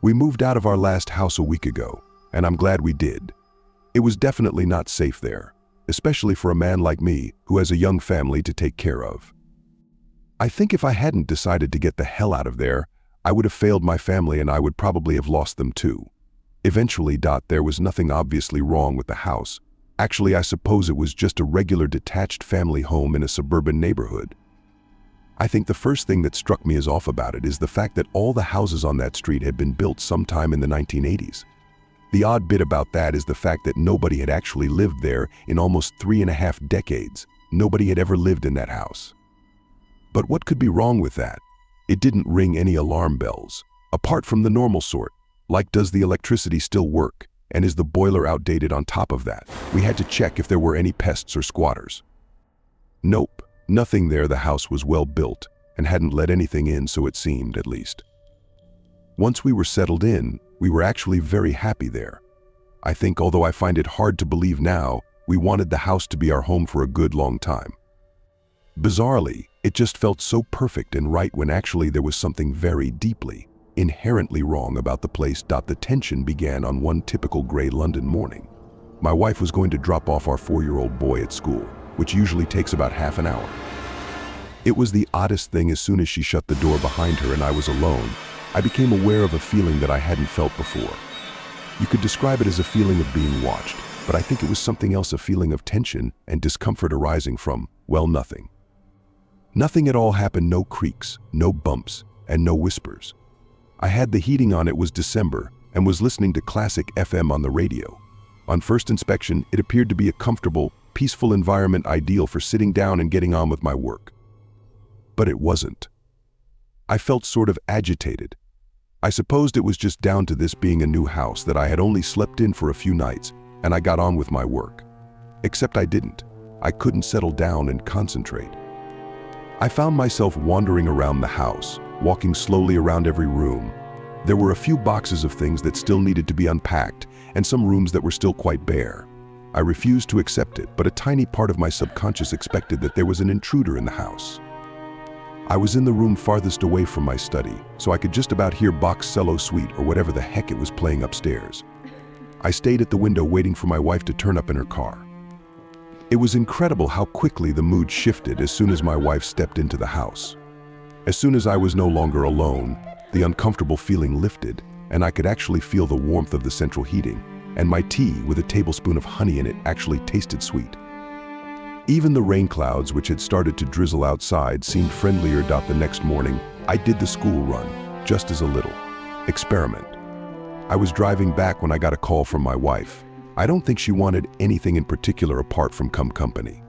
We moved out of our last house a week ago, and I'm glad we did. It was definitely not safe there, especially for a man like me who has a young family to take care of. I think if I hadn't decided to get the hell out of there, I would have failed my family and I would probably have lost them too. Eventually, there was nothing obviously wrong with the house. Actually, I suppose it was just a regular detached family home in a suburban neighborhood. I think the first thing that struck me as off about it is the fact that all the houses on that street had been built sometime in the 1980s. The odd bit about that is the fact that nobody had actually lived there in almost 3.5 decades. Nobody had ever lived in that house. But what could be wrong with that? It didn't ring any alarm bells, apart from the normal sort, like does the electricity still work, and is the boiler outdated on top of that? We had to check if there were any pests or squatters. Nope, nothing there. The house was well built and hadn't let anything in, so it seemed, at least. Once we were settled in, we were actually very happy there. I think, although I find it hard to believe now, we wanted the house to be our home for a good long time. Bizarrely, it just felt so perfect and right when actually there was something very deeply, inherently wrong about the place. The tension began on one typical gray London morning. My wife was going to drop off our 4-year-old boy at school, which usually takes about half an hour. It was the oddest thing. As soon as she shut the door behind her and I was alone, I became aware of a feeling that I hadn't felt before. You could describe it as a feeling of being watched, but I think it was something else, a feeling of tension and discomfort arising from, well, nothing. Nothing at all happened. No creaks, no bumps, and no whispers. I had the heating on. It was December and was listening to classic FM on the radio. On first inspection, it appeared to be a comfortable, peaceful environment ideal for sitting down and getting on with my work. But it wasn't. I felt sort of agitated. I supposed it was just down to this being a new house that I had only slept in for a few nights, and I got on with my work. Except I didn't. I couldn't settle down and concentrate. I found myself wandering around the house, walking slowly around every room. There were a few boxes of things that still needed to be unpacked, and some rooms that were still quite bare. I refused to accept it, but a tiny part of my subconscious expected that there was an intruder in the house. I was in the room farthest away from my study, so I could just about hear Bach's cello suite or whatever the heck it was playing upstairs. I stayed at the window waiting for my wife to turn up in her car. It was incredible how quickly the mood shifted as soon as my wife stepped into the house. As soon as I was no longer alone, the uncomfortable feeling lifted, and I could actually feel the warmth of the central heating, and my tea with a tablespoon of honey in it actually tasted sweet. Even the rain clouds, which had started to drizzle outside, seemed friendlier. The next morning, I did the school run, just as a little experiment. I was driving back when I got a call from my wife. I don't think she wanted anything in particular apart from company.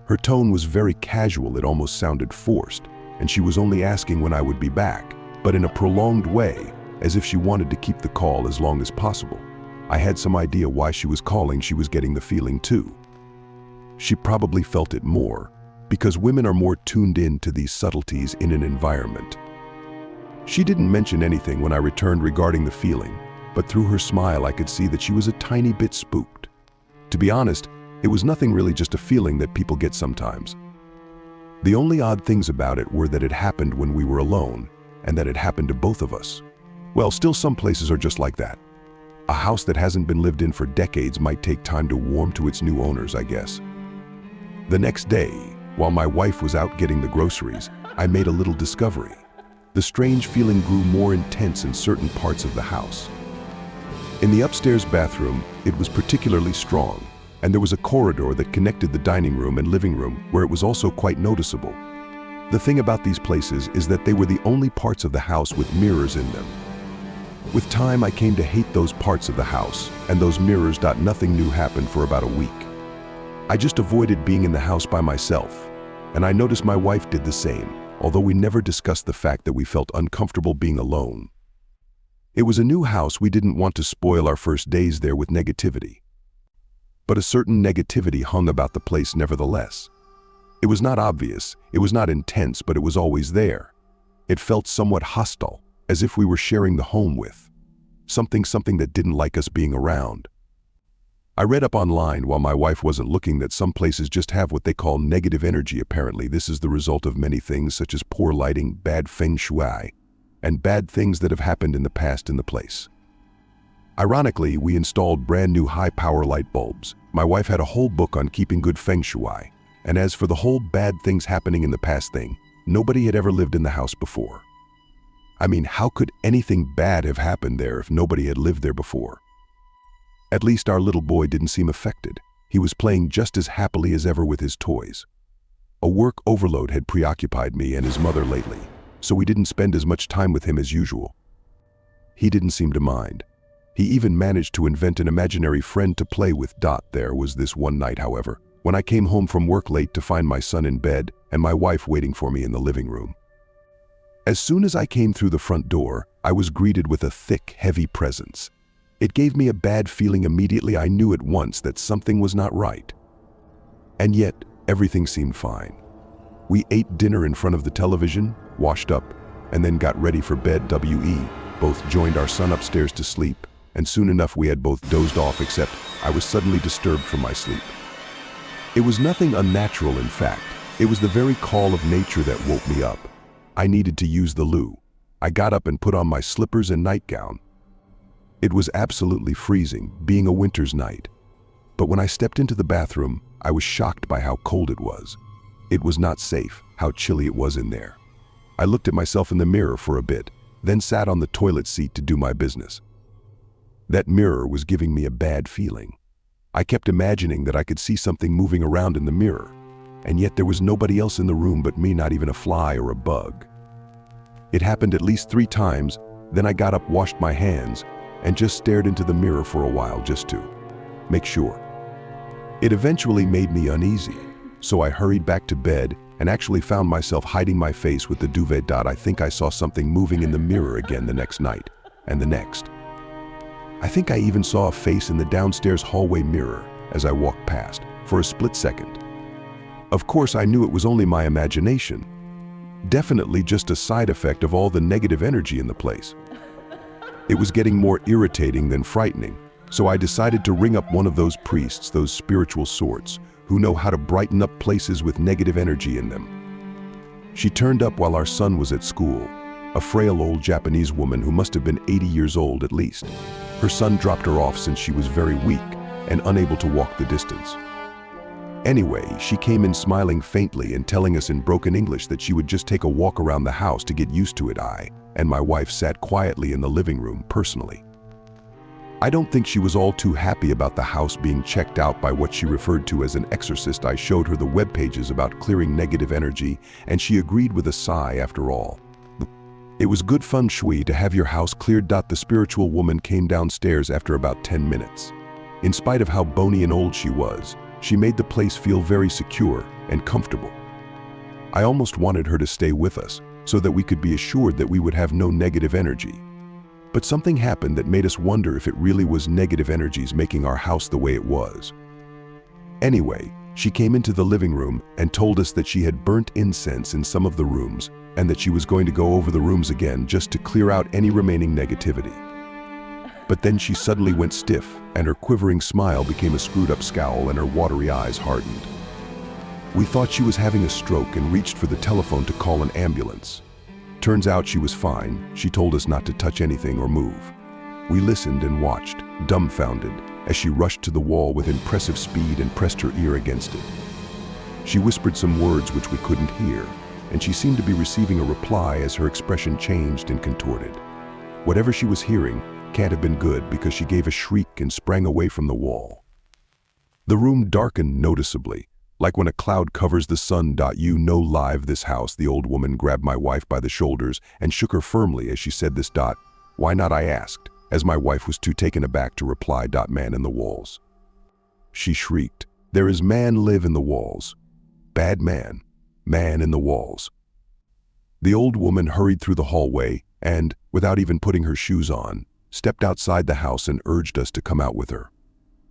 Her tone was very casual. It almost sounded forced, and she was only asking when I would be back, but in a prolonged way, as if she wanted to keep the call as long as possible. I had some idea why she was calling. She was getting the feeling too. She probably felt it more, because women are more tuned in to these subtleties in an environment. She didn't mention anything when I returned regarding the feeling, but through her smile I could see that she was a tiny bit spooked. To be honest, it was nothing really, just a feeling that people get sometimes. The only odd things about it were that it happened when we were alone, and that it happened to both of us. Well, still, some places are just like that. A house that hasn't been lived in for decades might take time to warm to its new owners, I guess. The next day, while my wife was out getting the groceries, I made a little discovery. The strange feeling grew more intense in certain parts of the house. In the upstairs bathroom, it was particularly strong, and there was a corridor that connected the dining room and living room where it was also quite noticeable. The thing about these places is that they were the only parts of the house with mirrors in them. With time, I came to hate those parts of the house and those mirrors. Nothing new happened for about a week. I just avoided being in the house by myself, and I noticed my wife did the same, although we never discussed the fact that we felt uncomfortable being alone. It was a new house. We didn't want to spoil our first days there with negativity. But a certain negativity hung about the place nevertheless. It was not obvious, it was not intense, but it was always there. It felt somewhat hostile, as if we were sharing the home with something that didn't like us being around. I read up online while my wife wasn't looking that some places just have what they call negative energy. Apparently, this is the result of many things such as poor lighting, bad feng shui, and bad things that have happened in the past in the place. Ironically, we installed brand new high-power light bulbs. My wife had a whole book on keeping good feng shui. And as for the whole bad things happening in the past thing, nobody had ever lived in the house before. I mean, how could anything bad have happened there if nobody had lived there before? At least our little boy didn't seem affected. He was playing just as happily as ever with his toys. A work overload had preoccupied me and his mother lately, so we didn't spend as much time with him as usual. He didn't seem to mind. He even managed to invent an imaginary friend to play with. There was this one night, however, when I came home from work late to find my son in bed and my wife waiting for me in the living room. As soon as I came through the front door, I was greeted with a thick, heavy presence. It gave me a bad feeling immediately. I knew at once that something was not right. And yet, everything seemed fine. We ate dinner in front of the television, washed up, and then got ready for bed. We both joined our son upstairs to sleep, and soon enough we had both dozed off, except I was suddenly disturbed from my sleep. It was nothing unnatural, in fact. It was the very call of nature that woke me up. I needed to use the loo. I got up and put on my slippers and nightgown. It was absolutely freezing, being a winter's night. But when I stepped into the bathroom, I was shocked by how cold it was. It was not safe, how chilly it was in there. I looked at myself in the mirror for a bit, then sat on the toilet seat to do my business. That mirror was giving me a bad feeling. I kept imagining that I could see something moving around in the mirror, and yet there was nobody else in the room but me, not even a fly or a bug. It happened at least 3 times, then I got up, washed my hands, and just stared into the mirror for a while just to make sure. It eventually made me uneasy, so I hurried back to bed and actually found myself hiding my face with the duvet. I think I saw something moving in the mirror again the next night, and the next. I think I even saw a face in the downstairs hallway mirror as I walked past, for a split second. Of course, I knew it was only my imagination. Definitely just a side effect of all the negative energy in the place. It was getting more irritating than frightening, so I decided to ring up one of those priests, those spiritual sorts, who know how to brighten up places with negative energy in them. She turned up while our son was at school, a frail old Japanese woman who must have been 80 years old at least. Her son dropped her off since she was very weak and unable to walk the distance. Anyway, she came in smiling faintly and telling us in broken English that she would just take a walk around the house to get used to it. I and my wife sat quietly in the living room personally. I don't think she was all too happy about the house being checked out by what she referred to as an exorcist. I showed her the web pages about clearing negative energy, and she agreed with a sigh. After all, it was good feng shui to have your house cleared. The spiritual woman came downstairs after about 10 minutes. In spite of how bony and old she was, she made the place feel very secure and comfortable. I almost wanted her to stay with us so that we could be assured that we would have no negative energy. But something happened that made us wonder if it really was negative energies making our house the way it was. Anyway, she came into the living room and told us that she had burnt incense in some of the rooms and that she was going to go over the rooms again just to clear out any remaining negativity. But then she suddenly went stiff, and her quivering smile became a screwed-up scowl and her watery eyes hardened. We thought she was having a stroke and reached for the telephone to call an ambulance. Turns out she was fine. She told us not to touch anything or move. We listened and watched, dumbfounded, as she rushed to the wall with impressive speed and pressed her ear against it. She whispered some words which we couldn't hear, and she seemed to be receiving a reply as her expression changed and contorted. Whatever she was hearing can't have been good, because she gave a shriek and sprang away from the wall. The room darkened noticeably, like when a cloud covers the sun. You know, live this house. The old woman grabbed my wife by the shoulders and shook her firmly as she said this. Why not? I asked, as my wife was too taken aback to reply. Man in the walls. She shrieked. There is man live in the walls. Bad man. Man in the walls. The old woman hurried through the hallway and, without even putting her shoes on, stepped outside the house and urged us to come out with her.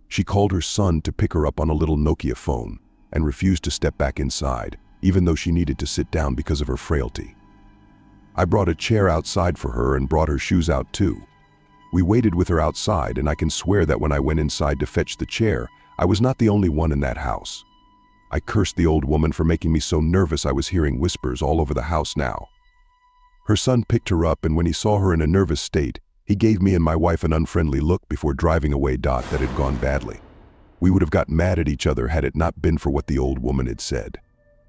She called her son to pick her up on a little Nokia phone and refused to step back inside, even though she needed to sit down because of her frailty. I brought a chair outside for her and brought her shoes out too. We waited with her outside, and I can swear that when I went inside to fetch the chair, I was not the only one in that house. I cursed the old woman for making me so nervous. I was hearing whispers all over the house now. Her son picked her up, and when he saw her in a nervous state, he gave me and my wife an unfriendly look before driving away. That had gone badly. We would have gotten mad at each other had it not been for what the old woman had said.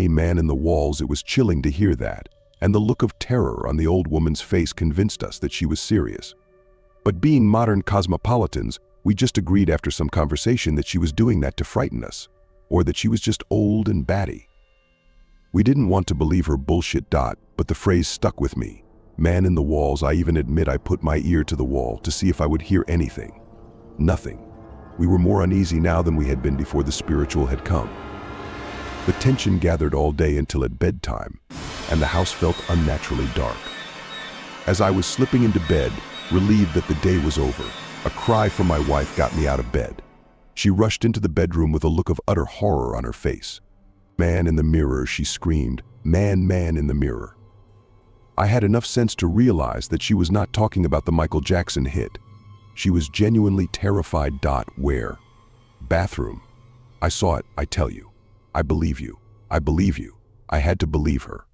A man in the walls, it was chilling to hear that, and the look of terror on the old woman's face convinced us that she was serious. But being modern cosmopolitans, we just agreed after some conversation that she was doing that to frighten us, or that she was just old and batty. We didn't want to believe her bullshit. But the phrase stuck with me. Man in the walls. I even admit I put my ear to the wall to see if I would hear anything. Nothing. We were more uneasy now than we had been before the spiritual had come. The tension gathered all day until at bedtime, and the house felt unnaturally dark. As I was slipping into bed, relieved that the day was over, a cry from my wife got me out of bed. She rushed into the bedroom with a look of utter horror on her face. "Man in the mirror," she screamed. Man in the mirror." I had enough sense to realize that she was not talking about the Michael Jackson hit. She was genuinely terrified. Where? Bathroom. I saw it, I tell you. I believe you. I believe you. I had to believe her.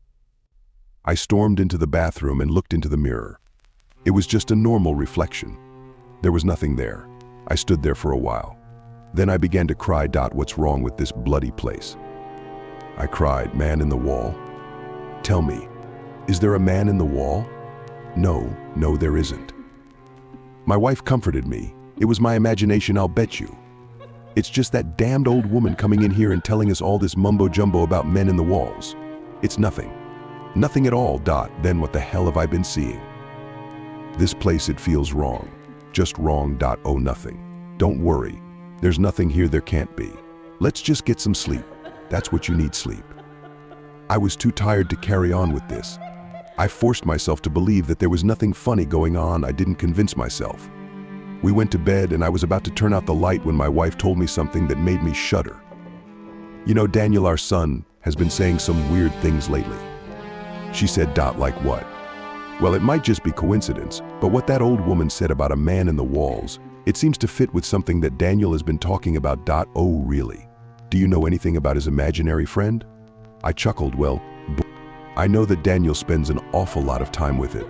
I stormed into the bathroom and looked into the mirror. It was just a normal reflection. There was nothing there. I stood there for a while. Then I began to cry. What's wrong with this bloody place? I cried. Man in the wall? Tell me, is there a man in the wall? No, there isn't. My wife comforted me. It was my imagination, I'll bet you. It's just that damned old woman coming in here and telling us all this mumbo-jumbo about men in the walls. It's nothing. Nothing at all. Then what the hell have I been seeing? This place, it feels wrong. Just wrong. Oh, nothing. Don't worry. There's nothing here there can't be. Let's just get some sleep. That's what you need, sleep. I was too tired to carry on with this. I forced myself to believe that there was nothing funny going on. I didn't convince myself. We went to bed, and I was about to turn out the light when my wife told me something that made me shudder. "You know, Daniel, our son, has been saying some weird things lately." She said. Like what? Well, it might just be coincidence, but what that old woman said about a man in the walls, it seems to fit with something that Daniel has been talking about. Oh, really? Do you know anything about his imaginary friend? I chuckled. Well, I know that Daniel spends an awful lot of time with it.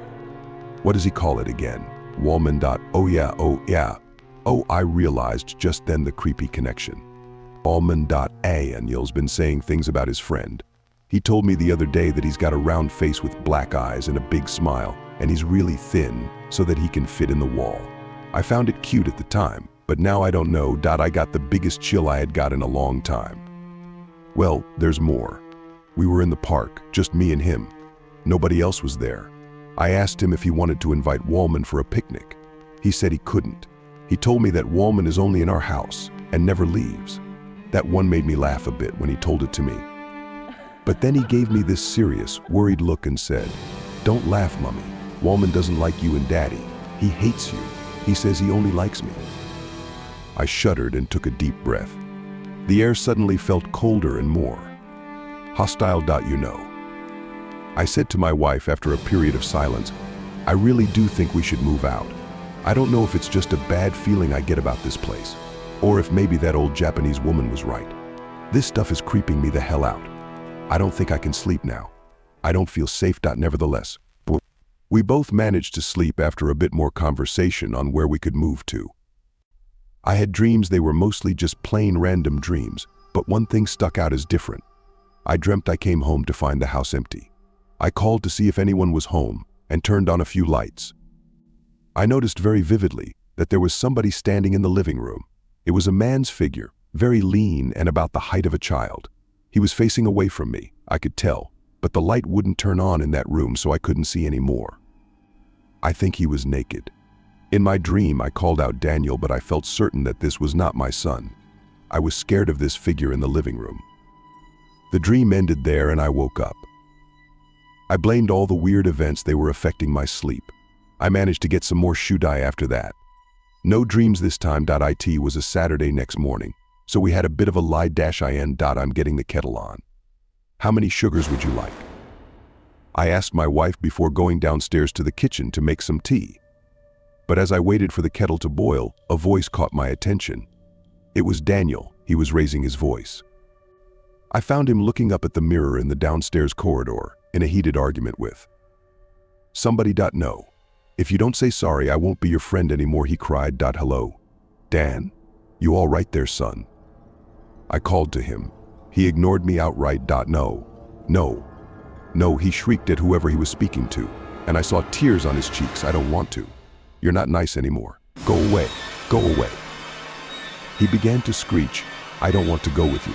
What does he call it again? Wallman. Oh yeah. Oh, I realized just then the creepy connection. Wallman. Daniel's been saying things about his friend. He told me the other day that he's got a round face with black eyes and a big smile, and he's really thin so that he can fit in the wall. I found it cute at the time, but now I don't know. I got the biggest chill I had got in a long time. Well, there's more. We were in the park, just me and him. Nobody else was there. I asked him if he wanted to invite Wallman for a picnic. He said he couldn't. He told me that Wallman is only in our house and never leaves. That one made me laugh a bit when he told it to me. But then he gave me this serious, worried look and said, "Don't laugh, Mummy. Wallman doesn't like you and Daddy. He hates you. He says he only likes me." I shuddered and took a deep breath. The air suddenly felt colder and more hostile. You know. I said to my wife after a period of silence, "I really do think we should move out. I don't know if it's just a bad feeling I get about this place, or if maybe that old Japanese woman was right. This stuff is creeping me the hell out. I don't think I can sleep now. I don't feel safe. Nevertheless, we both managed to sleep after a bit more conversation on where we could move to. I had dreams. They were mostly just plain random dreams, but one thing stuck out as different. I dreamt I came home to find the house empty. I called to see if anyone was home and turned on a few lights. I noticed very vividly that there was somebody standing in the living room. It was a man's figure, very lean and about the height of a child. He was facing away from me, I could tell, but the light wouldn't turn on in that room, so I couldn't see any more. I think he was naked. In my dream, I called out Daniel, but I felt certain that this was not my son. I was scared of this figure in the living room. The dream ended there and I woke up. I blamed all the weird events. They were affecting my sleep. I managed to get some more shoe-dye after that. No dreams this time. It was a Saturday next morning, so we had a bit of a lie-in. I'm getting the kettle on. How many sugars would you like? I asked my wife before going downstairs to the kitchen to make some tea. But as I waited for the kettle to boil, a voice caught my attention. It was Daniel. He was raising his voice. I found him looking up at the mirror in the downstairs corridor, in a heated argument with Somebody. No. If you don't say sorry, I won't be your friend anymore, he cried. Hello. Dan? You all right there, son? I called to him. He ignored me outright. No. No. No, he shrieked at whoever he was speaking to, and I saw tears on his cheeks. I don't want to. You're not nice anymore. Go away. Go away. He began to screech, I don't want to go with you.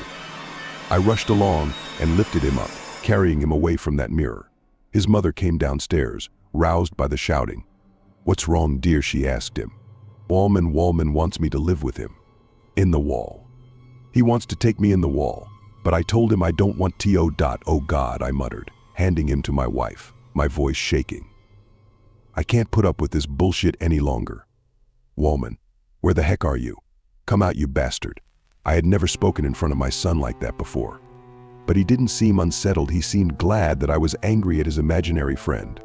I rushed along and lifted him up, carrying him away from that mirror. His mother came downstairs, roused by the shouting. What's wrong, dear? She asked him. Wallman wants me to live with him. In the wall. He wants to take me in the wall, but I told him I don't want to. Oh God, I muttered, handing him to my wife, my voice shaking. I can't put up with this bullshit any longer. Wallman, where the heck are you? Come out, you bastard. I had never spoken in front of my son like that before. But he didn't seem unsettled. He seemed glad that I was angry at his imaginary friend.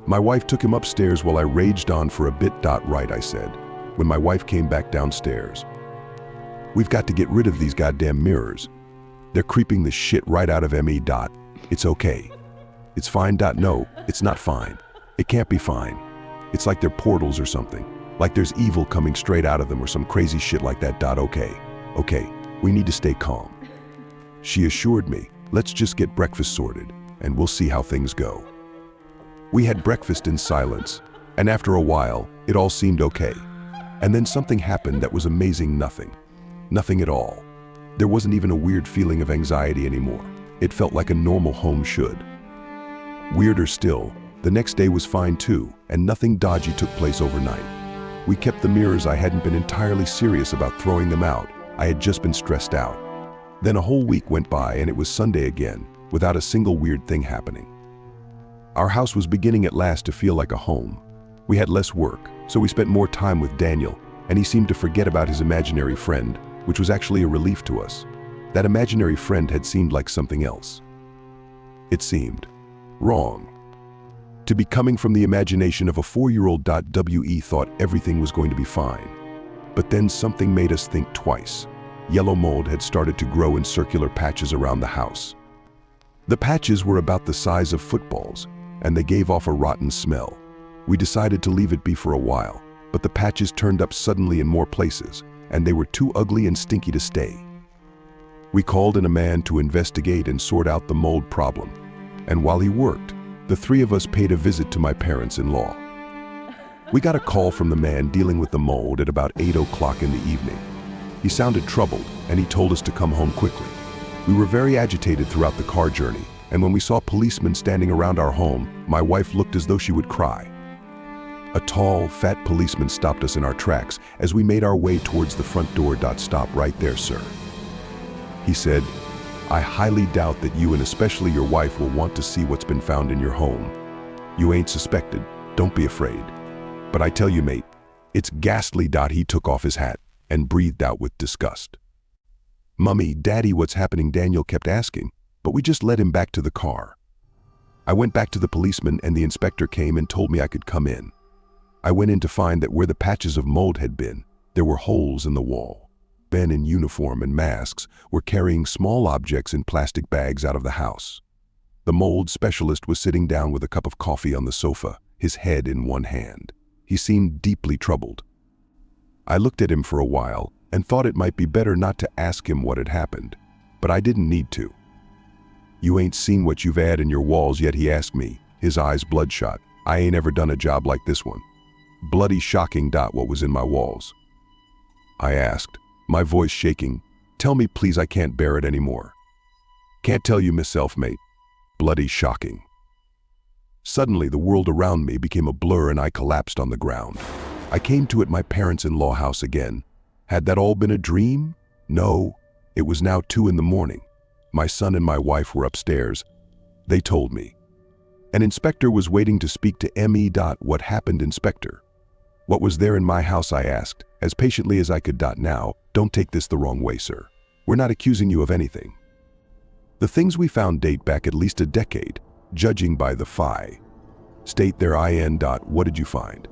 My wife took him upstairs while I raged on for a bit. Right, I said, when my wife came back downstairs. We've got to get rid of these goddamn mirrors. They're creeping the shit right out of me. It's okay. It's fine. No, it's not fine. It can't be fine. It's like they're portals or something. Like there's evil coming straight out of them or some crazy shit like that. Okay, we need to stay calm. She assured me, let's just get breakfast sorted, and we'll see how things go. We had breakfast in silence, and after a while, it all seemed okay. And then something happened that was amazing. Nothing at all. There wasn't even a weird feeling of anxiety anymore. It felt like a normal home should. Weirder still, the next day was fine too, and nothing dodgy took place overnight. We kept the mirrors. I hadn't been entirely serious about throwing them out. I had just been stressed out. Then a whole week went by and it was Sunday again, without a single weird thing happening. Our house was beginning at last to feel like a home. We had less work, so we spent more time with Daniel, and he seemed to forget about his imaginary friend, which was actually a relief to us. That imaginary friend had seemed like something else. It seemed wrong. To be coming from the imagination of a 4-year-old. We thought everything was going to be fine. But then something made us think twice. Yellow mold had started to grow in circular patches around the house. The patches were about the size of footballs, and they gave off a rotten smell. We decided to leave it be for a while, but the patches turned up suddenly in more places, and they were too ugly and stinky to stay. We called in a man to investigate and sort out the mold problem, and while he worked, the three of us paid a visit to my parents-in-law. We got a call from the man dealing with the mold at about 8 o'clock in the evening. He sounded troubled, and he told us to come home quickly. We were very agitated throughout the car journey, and when we saw policemen standing around our home, my wife looked as though she would cry. A tall, fat policeman stopped us in our tracks as we made our way towards the front door. Stop right there, sir. He said, I highly doubt that you and especially your wife will want to see what's been found in your home. You ain't suspected, don't be afraid. But I tell you, mate, it's ghastly. He took off his hat and breathed out with disgust. Mummy, Daddy, what's happening? Daniel kept asking, but we just led him back to the car. I went back to the policeman and the inspector came and told me I could come in. I went in to find that where the patches of mold had been, there were holes in the wall. Men in uniform and masks were carrying small objects in plastic bags out of the house. The mold specialist was sitting down with a cup of coffee on the sofa, his head in one hand. He seemed deeply troubled. I looked at him for a while and thought it might be better not to ask him what had happened, but I didn't need to. You ain't seen what you've had in your walls yet, he asked me, his eyes bloodshot. I ain't ever done a job like this one. Bloody shocking. What was in my walls? I asked, my voice shaking. Tell me please, I can't bear it anymore. Can't tell you myself, mate. Bloody shocking. Suddenly the world around me became a blur and I collapsed on the ground. I came to at my parents-in-law house again. Had that all been a dream? No, it was now 2 in the morning. My son and my wife were upstairs. They told me. An inspector was waiting to speak to me. What happened, Inspector? What was there in my house? I asked, as patiently as I could. Now, don't take this the wrong way, sir. We're not accusing you of anything. The things we found date back at least a decade, judging by the state there in. What did you find?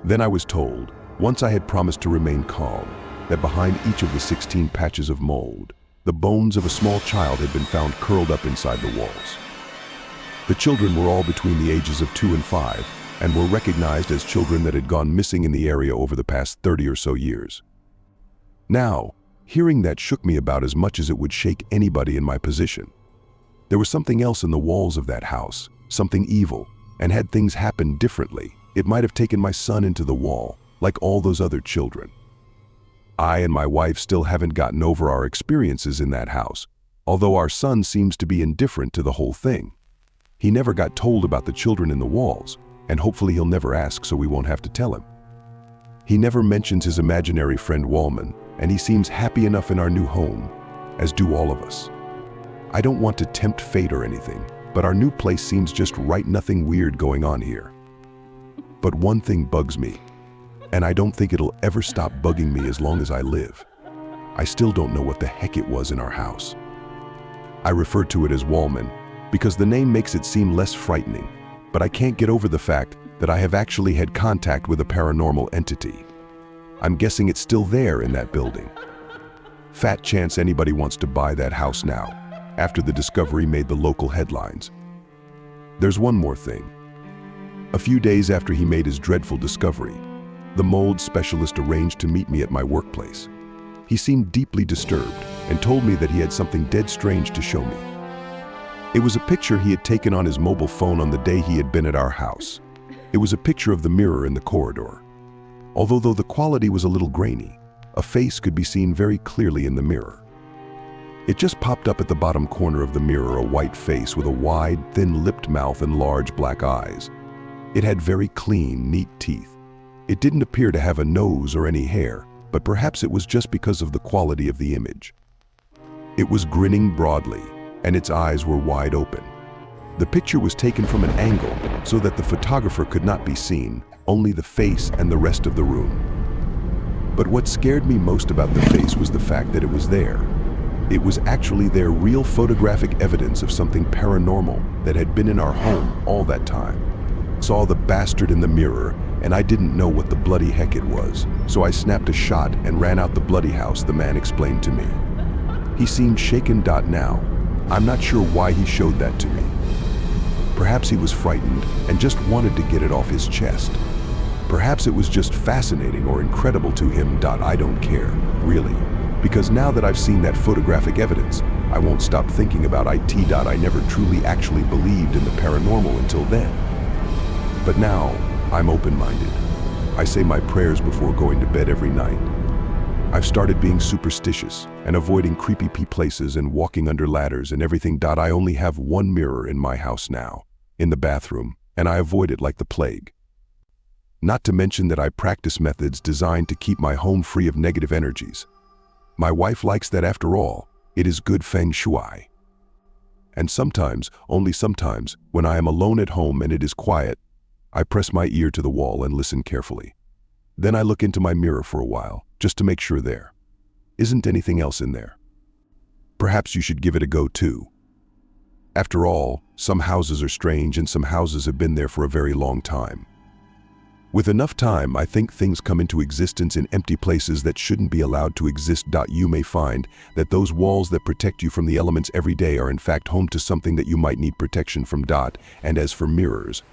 Then I was told, once I had promised to remain calm, that behind each of the 16 patches of mold, the bones of a small child had been found curled up inside the walls. The children were all between the ages of 2 and 5 and were recognized as children that had gone missing in the area over the past 30 or so years. Now, hearing that shook me about as much as it would shake anybody in my position. There was something else in the walls of that house, something evil, and had things happened differently, it might have taken my son into the wall, like all those other children. I and my wife still haven't gotten over our experiences in that house, although our son seems to be indifferent to the whole thing. He never got told about the children in the walls, and hopefully he'll never ask so we won't have to tell him. He never mentions his imaginary friend Wallman, and he seems happy enough in our new home, as do all of us. I don't want to tempt fate or anything, but our new place seems just right, nothing weird going on here. But one thing bugs me, and I don't think it'll ever stop bugging me as long as I live. I still don't know what the heck it was in our house. I refer to it as Wallman because the name makes it seem less frightening, but I can't get over the fact that I have actually had contact with a paranormal entity. I'm guessing it's still there in that building. Fat chance anybody wants to buy that house now, after the discovery made the local headlines. There's one more thing. A few days after he made his dreadful discovery, the mold specialist arranged to meet me at my workplace. He seemed deeply disturbed and told me that he had something dead strange to show me. It was a picture he had taken on his mobile phone on the day he had been at our house. It was a picture of the mirror in the corridor. Although the quality was a little grainy, a face could be seen very clearly in the mirror. It just popped up at the bottom corner of the mirror, a white face with a wide, thin-lipped mouth and large black eyes. It had very clean, neat teeth. It didn't appear to have a nose or any hair, but perhaps it was just because of the quality of the image. It was grinning broadly, and its eyes were wide open. The picture was taken from an angle so that the photographer could not be seen, only the face and the rest of the room. But what scared me most about the face was the fact that it was there. It was actually their real photographic evidence of something paranormal that had been in our home all that time. Saw the bastard in the mirror, and I didn't know what the bloody heck it was, so I snapped a shot and ran out the bloody house, the man explained to me. He seemed shaken. Now, I'm not sure why he showed that to me. Perhaps he was frightened and just wanted to get it off his chest. Perhaps it was just fascinating or incredible to him. I don't care, really, because now that I've seen that photographic evidence, I won't stop thinking about it. I never truly actually believed in the paranormal until then. But now, I'm open-minded. I say my prayers before going to bed every night. I've started being superstitious and avoiding creepy places and walking under ladders and everything. I only have one mirror in my house now, in the bathroom, and I avoid it like the plague. Not to mention that I practice methods designed to keep my home free of negative energies. My wife likes that. After all, it is good feng shui. And sometimes, only sometimes, when I am alone at home and it is quiet, I press my ear to the wall and listen carefully. Then I look into my mirror for a while, just to make sure there isn't anything else in there. Perhaps you should give it a go too. After all, some houses are strange and some houses have been there for a very long time. With enough time, I think things come into existence in empty places that shouldn't be allowed to exist. You may find that those walls that protect you from the elements every day are in fact home to something that you might need protection from. And as for mirrors,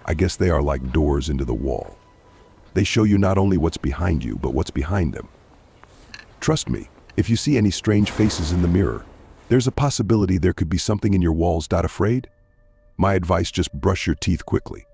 I guess they are like doors into the wall. They show you not only what's behind you, but what's behind them. Trust me, if you see any strange faces in the mirror, there's a possibility there could be something in your walls. Afraid? My advice, just brush your teeth quickly.